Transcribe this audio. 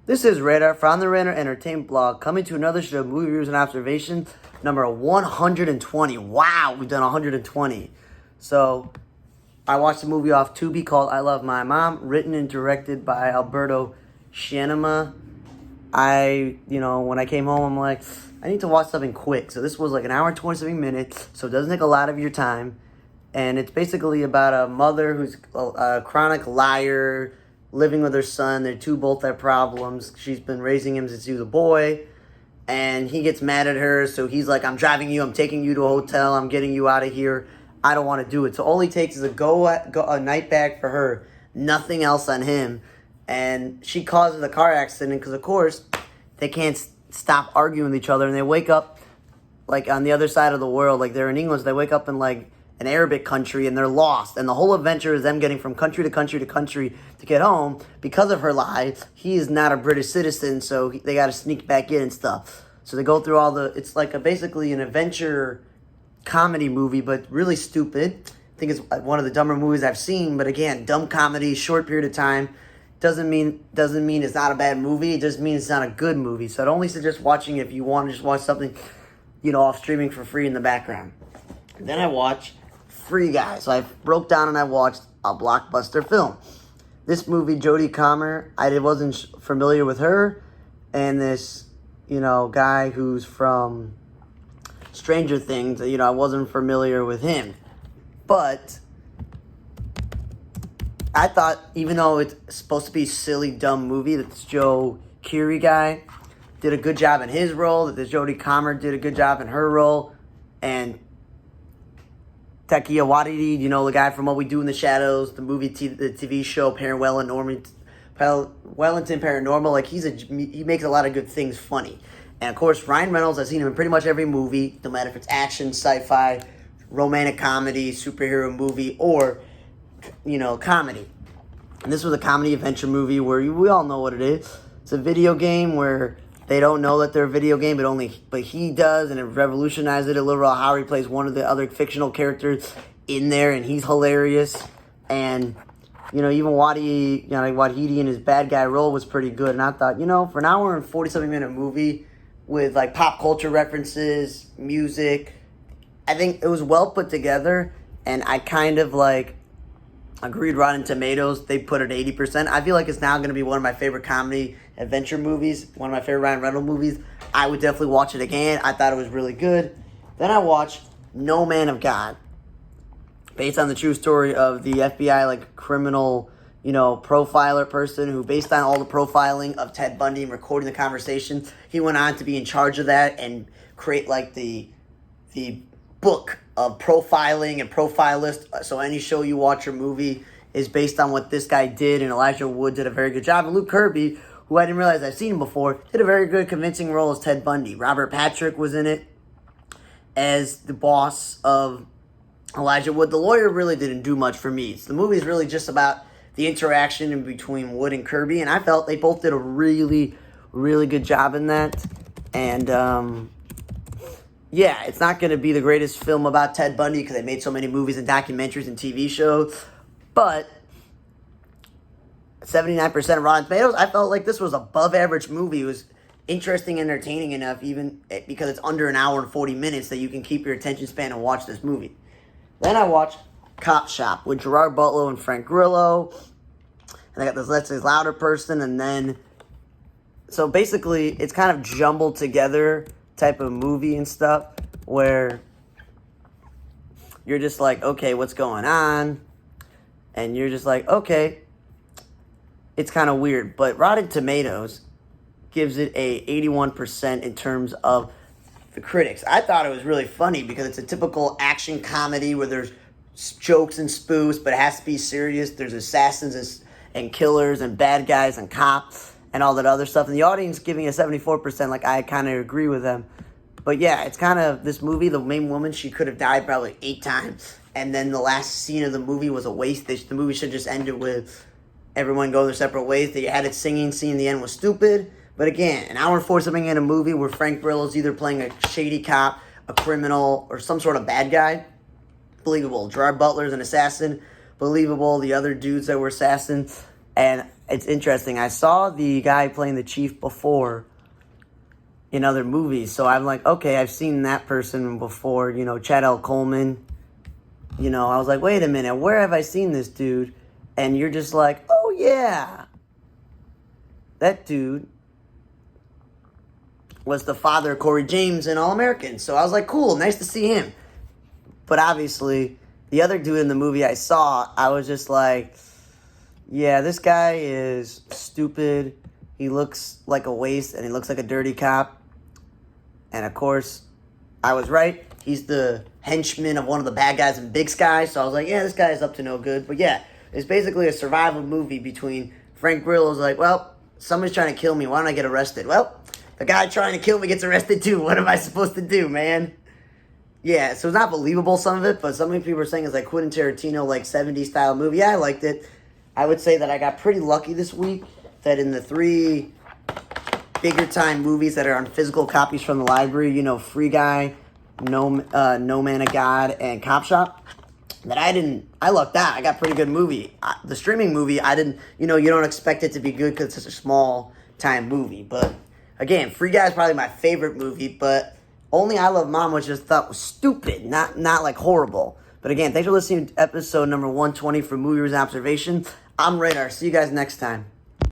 This is Radar from the Radar Entertainment blog, coming to another show of movie reviews and observations, number 120. Wow, we've done 120. So, I watched a movie off Tubi called I Love My Mom, written and directed by Alberto Chianema. When I came home, I'm like, I need to watch something quick. So this was like an hour and 27 minutes, so it doesn't take a lot of your time. And it's basically about a mother who's a chronic liar, living with her son. They both have problems. She's been raising him since he was a boy. And he gets mad at her, so he's like, I'm driving you, I'm taking you to a hotel, I'm getting you out of here. I don't want to do it. So all he takes is a night bag for her, nothing else on him. And she causes a car accident because, of course, they can't stop arguing with each other. And they wake up, like, on the other side of the world. Like, they're in England, so they wake up in, like, an Arabic country, and they're lost. And the whole adventure is them getting from country to country to country to get home. Because of her lie, he is not a British citizen, so they got to sneak back in and stuff. So they go through it's like basically an adventure comedy movie, but really stupid. I think it's one of the dumber movies I've seen, but again, dumb comedy, short period of time. Doesn't mean it's not a bad movie. It just means it's not a good movie. So I'd only suggest watching it if you want to just watch something, off streaming for free in the background. Then I watch Free Guy. So I broke down and I watched a blockbuster film. This movie, Jodie Comer, I wasn't familiar with her, and this, guy who's from Stranger Things, I wasn't familiar with him. But I thought, even though it's supposed to be a silly, dumb movie, that this Joe Keery guy did a good job in his role, that this Jodie Comer did a good job in her role, and Taika Waititi, the guy from What We Do in the Shadows, the TV show Wellington Paranormal, like he makes a lot of good things funny. And of course, Ryan Reynolds, I've seen him in pretty much every movie, no matter if it's action, sci-fi, romantic comedy, superhero movie, or comedy. And this was a comedy adventure movie where we all know what it is. It's a video game where they don't know that they're a video game, but he does, and it revolutionized it a little. How he plays one of the other fictional characters in there, and he's hilarious. And even Waititi in his bad guy role was pretty good. And I thought, for an hour and 47-minute movie with like pop culture references, music, I think it was well put together. And I kind of agreed. Rotten Tomatoes, they put it 80%. I feel like it's now going to be one of my favorite comedy adventure movies, one of my favorite Ryan Reynolds movies. I would definitely watch it again. I thought it was really good. Then I watched No Man of God, based on the true story of the FBI criminal, profiler person who, based on all the profiling of Ted Bundy and recording the conversation, he went on to be in charge of that and create the book of profiling and profile list. So any show you watch or movie is based on what this guy did, and Elijah Wood did a very good job. And Luke Kirby, who I didn't realize I've seen him before, did a very good, convincing role as Ted Bundy. Robert Patrick was in it as the boss of Elijah Wood. The lawyer really didn't do much for me. So the movie is really just about the interaction in between Wood and Kirby, and I felt they both did a really, really good job in that. And yeah, it's not going to be the greatest film about Ted Bundy because they made so many movies and documentaries and TV shows, but 79% of Rotten Tomatoes, I felt like this was above average movie. It was interesting, entertaining enough, even because it's under an hour and 40 minutes, that you can keep your attention span and watch this movie. Then I watched Cop Shop with Gerard Butler and Frank Grillo, and I got this Leslie Louder person, and then, so basically, it's kind of jumbled together type of movie and stuff, where you're just like, okay, what's going on? And you're just like, okay, it's kind of weird. But Rotten Tomatoes gives it a 81% in terms of the critics. I thought it was really funny because it's a typical action comedy where there's jokes and spoofs, but it has to be serious. There's assassins and killers and bad guys and cops and all that other stuff. And the audience giving it 74%, like I kind of agree with them. But yeah, it's kind of, this movie, the main woman, she could have died probably 8 times. And then the last scene of the movie was a waste. The movie should just ended with everyone going their separate ways. They added singing scene in the end was stupid. But again, an hour and 47 in a movie where Frank Grillo's either playing a shady cop, a criminal, or some sort of bad guy, believable. Gerard Butler's an assassin, believable. The other dudes that were assassins. And it's interesting. I saw the guy playing the chief before in other movies, so I'm like, okay, I've seen that person before. You know, Chad L. Coleman. You know, I was like, wait a minute, where have I seen this dude? And you're just like, oh yeah, that dude was the father of Corey James in All American. So I was like, cool, nice to see him. But obviously, the other dude in the movie I saw, I was just like, yeah, this guy is stupid. He looks like a waste, and he looks like a dirty cop. And of course, I was right. He's the henchman of one of the bad guys in Big Sky. So I was like, yeah, this guy is up to no good. But yeah, it's basically a survival movie between Frank Grillo's like, well, someone's trying to kill me. Why don't I get arrested? Well, the guy trying to kill me gets arrested too. What am I supposed to do, man? Yeah, so it's not believable, some of it, but some people are saying it's like Quentin Tarantino, like 70s style movie. Yeah, I liked it. I would say that I got pretty lucky this week that in the 3 bigger time movies that are on physical copies from the library, you know, Free Guy, No Man of God, and Cop Shop, that I lucked out. I got a pretty good movie. The streaming movie, I didn't, you know, you don't expect it to be good because it's such a small time movie. But again, Free Guy is probably my favorite movie, but Only I Love Mom was just thought was stupid, not like horrible. But again, thanks for listening to episode number 120 for Movie Reviews and Observation. I'm Radar. See you guys next time.